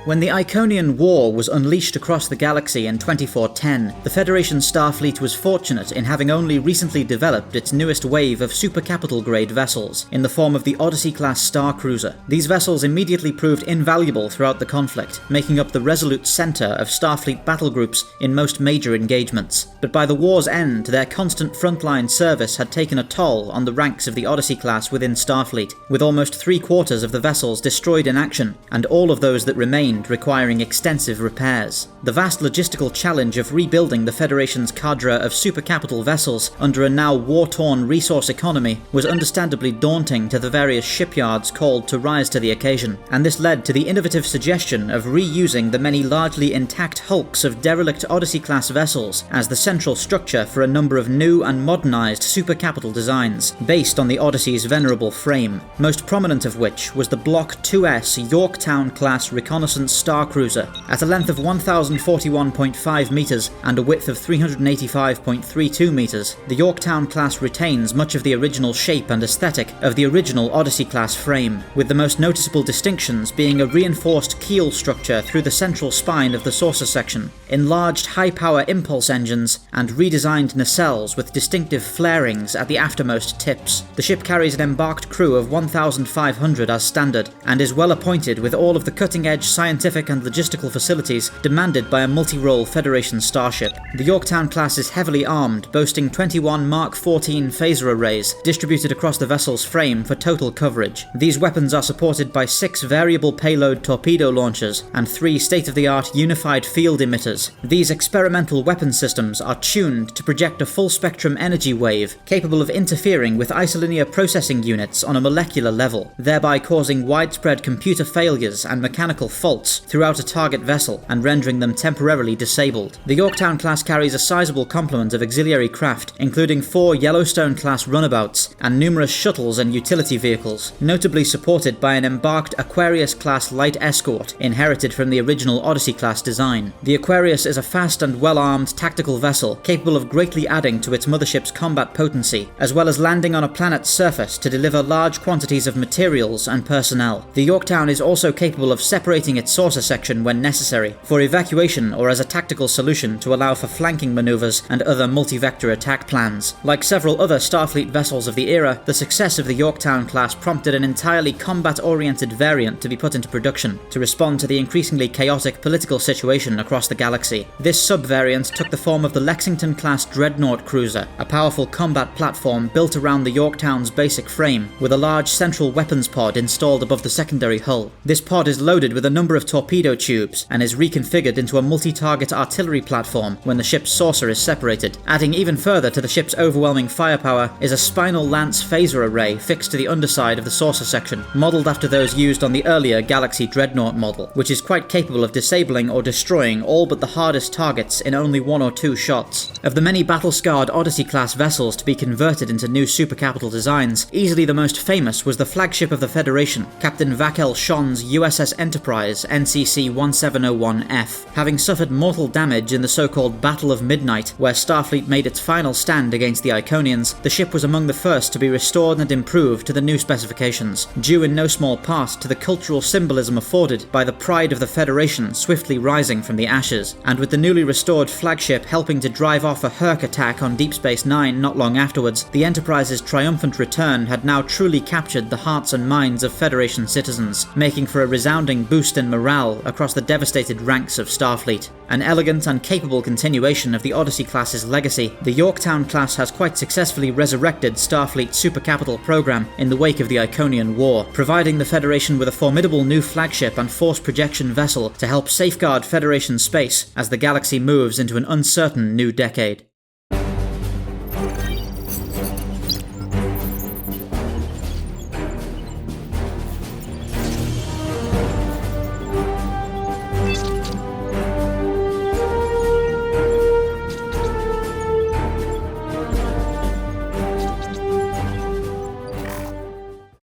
When the Iconian War was unleashed across the galaxy in 2410, the Federation Starfleet was fortunate in having only recently developed its newest wave of supercapital-grade vessels, in the form of the Odyssey-class star cruiser. These vessels immediately proved invaluable throughout the conflict, making up the resolute centre of Starfleet battlegroups in most major engagements. But by the war's end, their constant frontline service had taken a toll on the ranks of the Odyssey-class within Starfleet, with almost 3/4 of the vessels destroyed in action, and all of those that remained requiring extensive repairs. The vast logistical challenge of rebuilding the Federation's cadre of supercapital vessels under a now war-torn resource economy was understandably daunting to the various shipyards called to rise to the occasion, and this led to the innovative suggestion of reusing the many largely intact hulks of derelict Odyssey-class vessels as the central structure for a number of new and modernised supercapital designs, based on the Odyssey's venerable frame, most prominent of which was the Block 2S Yorktown-class reconnaissance star cruiser. At a length of 1,041.5 metres and a width of 385.32 metres, the Yorktown class retains much of the original shape and aesthetic of the original Odyssey class frame, with the most noticeable distinctions being a reinforced keel structure through the central spine of the saucer section, enlarged high-power impulse engines, and redesigned nacelles with distinctive flarings at the aftermost tips. The ship carries an embarked crew of 1,500 as standard, and is well appointed with all of the cutting-edge scientific and logistical facilities demanded by a multi-role Federation starship. The Yorktown class is heavily armed, boasting 21 Mark 14 phaser arrays distributed across the vessel's frame for total coverage. These weapons are supported by 6 variable payload torpedo launchers and 3 state-of-the-art unified field emitters. These experimental weapon systems are tuned to project a full-spectrum energy wave capable of interfering with isolinear processing units on a molecular level, thereby causing widespread computer failures and mechanical faults throughout a target vessel and rendering them temporarily disabled. The Yorktown class carries a sizable complement of auxiliary craft, including 4 Yellowstone-class runabouts and numerous shuttles and utility vehicles, notably supported by an embarked Aquarius-class light escort inherited from the original Odyssey-class design. The Aquarius is a fast and well-armed tactical vessel capable of greatly adding to its mothership's combat potency, as well as landing on a planet's surface to deliver large quantities of materials and personnel. The Yorktown is also capable of separating its saucer section when necessary, for evacuation or as a tactical solution to allow for flanking maneuvers and other multi-vector attack plans. Like several other Starfleet vessels of the era, the success of the Yorktown class prompted an entirely combat-oriented variant to be put into production to respond to the increasingly chaotic political situation across the galaxy. This sub-variant took the form of the Lexington-class dreadnought cruiser, a powerful combat platform built around the Yorktown's basic frame, with a large central weapons pod installed above the secondary hull. This pod is loaded with a number of torpedo tubes and is reconfigured into a multi-target artillery platform when the ship's saucer is separated. Adding even further to the ship's overwhelming firepower is a spinal lance phaser array fixed to the underside of the saucer section, modelled after those used on the earlier Galaxy Dreadnought model, which is quite capable of disabling or destroying all but the hardest targets in only 1 or 2 shots. Of the many battle-scarred Odyssey-class vessels to be converted into new supercapital designs, easily the most famous was the flagship of the Federation, Captain Vakel Shon's USS Enterprise NCC-1701F. Having suffered mortal damage in the so-called Battle of Midnight, where Starfleet made its final stand against the Iconians, the ship was among the first to be restored and improved to the new specifications, due in no small part to the cultural symbolism afforded by the pride of the Federation swiftly rising from the ashes, and with the newly restored flagship helping to drive off a Herc attack on Deep Space Nine not long afterwards, the Enterprise's triumphant return had now truly captured the hearts and minds of Federation citizens, making for a resounding boost in morale across the devastated ranks of Starfleet. An elegant and capable continuation of the Odyssey class's legacy, the Yorktown class has quite successfully resurrected Starfleet's supercapital program in the wake of the Iconian War, providing the Federation with a formidable new flagship and force projection vessel to help safeguard Federation space as the galaxy moves into an uncertain new decade.